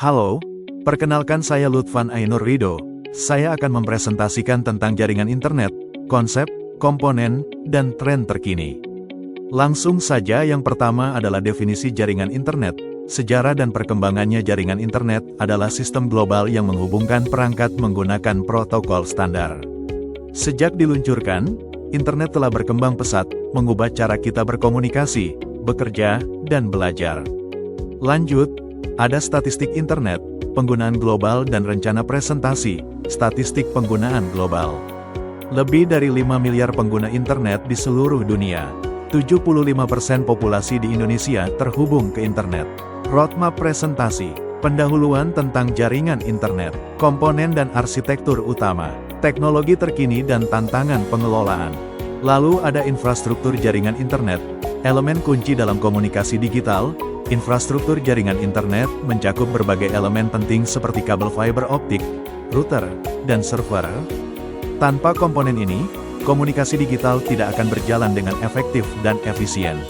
Halo, perkenalkan saya Lutfan Ainur Rido. Saya akan mempresentasikan tentang jaringan internet, konsep, komponen, dan tren terkini. Langsung saja, yang pertama adalah definisi jaringan internet. Sejarah dan perkembangannya. Jaringan internet adalah sistem global yang menghubungkan perangkat menggunakan protokol standar. Sejak diluncurkan, internet telah berkembang pesat, mengubah cara kita berkomunikasi, bekerja, dan belajar. Lanjut, ada statistik internet, penggunaan global dan rencana presentasi, statistik penggunaan global. Lebih dari 5 miliar pengguna internet di seluruh dunia. 75% populasi di Indonesia terhubung ke internet. Roadmap presentasi, pendahuluan tentang jaringan internet, komponen dan arsitektur utama, teknologi terkini dan tantangan pengelolaan. Lalu ada infrastruktur jaringan internet, elemen kunci dalam komunikasi digital. Infrastruktur jaringan internet mencakup berbagai elemen penting seperti kabel fiber optik, router, dan server. Tanpa komponen ini, komunikasi digital tidak akan berjalan dengan efektif dan efisien.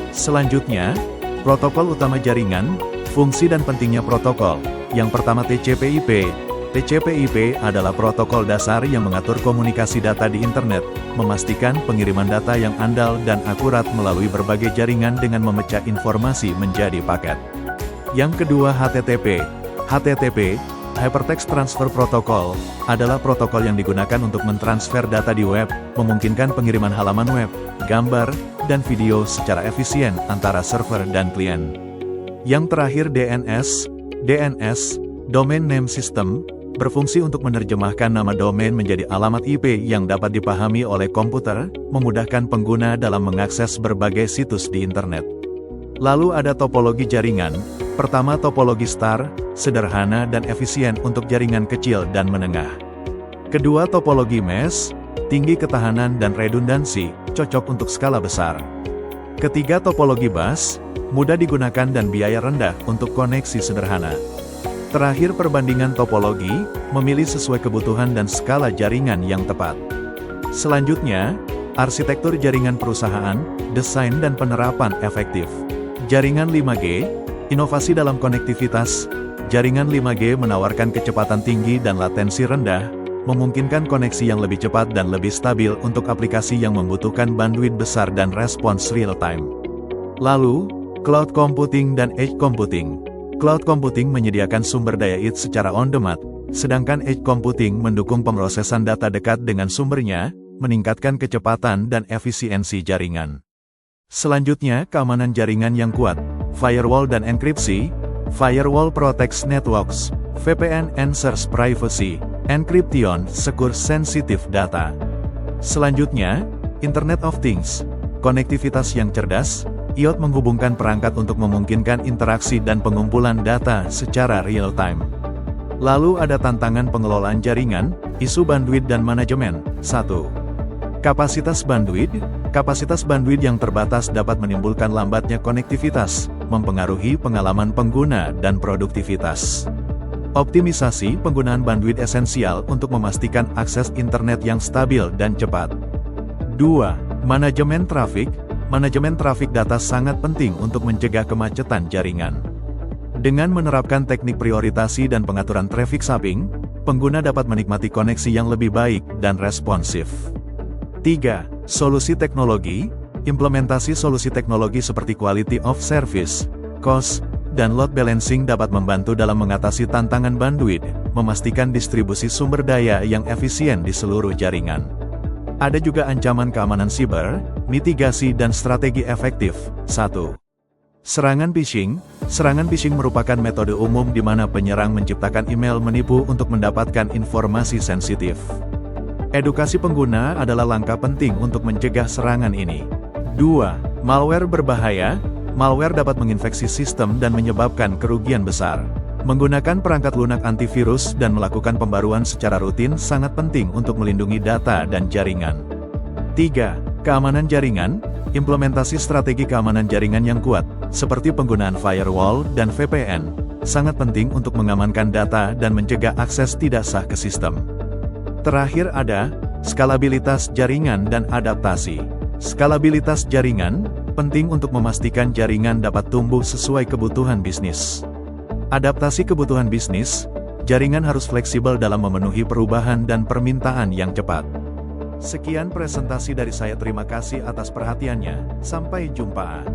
Selanjutnya, protokol utama jaringan, fungsi dan pentingnya protokol. Yang pertama, TCP/IP. TCP/IP adalah protokol dasar yang mengatur komunikasi data di internet, memastikan pengiriman data yang andal dan akurat melalui berbagai jaringan dengan memecah informasi menjadi paket. Yang kedua, HTTP. HTTP, Hypertext Transfer Protocol, adalah protokol yang digunakan untuk mentransfer data di web, memungkinkan pengiriman halaman web, gambar, dan video secara efisien antara server dan klien. Yang terakhir, DNS. DNS, Domain Name System, berfungsi untuk menerjemahkan nama domain menjadi alamat IP yang dapat dipahami oleh komputer, memudahkan pengguna dalam mengakses berbagai situs di internet. Lalu ada topologi jaringan. Pertama, topologi star, sederhana dan efisien untuk jaringan kecil dan menengah. Kedua, topologi mesh, tinggi ketahanan dan redundansi, cocok untuk skala besar. Ketiga, topologi bus, mudah digunakan dan biaya rendah untuk koneksi sederhana. Terakhir, perbandingan topologi, memilih sesuai kebutuhan dan skala jaringan yang tepat. Selanjutnya, arsitektur jaringan perusahaan, desain dan penerapan efektif. Jaringan 5G, inovasi dalam konektivitas. Jaringan 5G menawarkan kecepatan tinggi dan latensi rendah, memungkinkan koneksi yang lebih cepat dan lebih stabil untuk aplikasi yang membutuhkan bandwidth besar dan respons real-time. Lalu, cloud computing dan edge computing. Cloud computing menyediakan sumber daya IT secara on-demand, sedangkan edge computing mendukung pemrosesan data dekat dengan sumbernya, meningkatkan kecepatan dan efisiensi jaringan. Selanjutnya, keamanan jaringan yang kuat, firewall dan enkripsi. Firewall protects networks, VPN ensures privacy, encryption secures sensitive data. Selanjutnya, Internet of Things, konektivitas yang cerdas. IoT menghubungkan perangkat untuk memungkinkan interaksi dan pengumpulan data secara real-time. Lalu ada tantangan pengelolaan jaringan, isu bandwidth dan manajemen. 1. Kapasitas bandwidth. Kapasitas bandwidth yang terbatas dapat menimbulkan lambatnya konektivitas, mempengaruhi pengalaman pengguna dan produktivitas. Optimisasi penggunaan bandwidth esensial untuk memastikan akses internet yang stabil dan cepat. 2. Manajemen trafik. Manajemen trafik data sangat penting untuk mencegah kemacetan jaringan. Dengan menerapkan teknik prioritasi dan pengaturan traffic shaping, pengguna dapat menikmati koneksi yang lebih baik dan responsif. 3. Solusi teknologi. Implementasi solusi teknologi seperti quality of service, cost, dan load balancing dapat membantu dalam mengatasi tantangan bandwidth, memastikan distribusi sumber daya yang efisien di seluruh jaringan. Ada juga ancaman keamanan siber, mitigasi dan strategi efektif. 1. Serangan phishing. Serangan phishing merupakan metode umum di mana penyerang menciptakan email menipu untuk mendapatkan informasi sensitif. Edukasi pengguna adalah langkah penting untuk mencegah serangan ini. 2. Malware berbahaya. Malware dapat menginfeksi sistem dan menyebabkan kerugian besar. Menggunakan perangkat lunak antivirus dan melakukan pembaruan secara rutin sangat penting untuk melindungi data dan jaringan. 3. Keamanan jaringan. Implementasi strategi keamanan jaringan yang kuat, seperti penggunaan firewall dan VPN, sangat penting untuk mengamankan data dan mencegah akses tidak sah ke sistem. Terakhir ada skalabilitas jaringan dan adaptasi. Skalabilitas jaringan penting untuk memastikan jaringan dapat tumbuh sesuai kebutuhan bisnis. Adaptasi kebutuhan bisnis, jaringan harus fleksibel dalam memenuhi perubahan dan permintaan yang cepat. Sekian presentasi dari saya, terima kasih atas perhatiannya, sampai jumpa.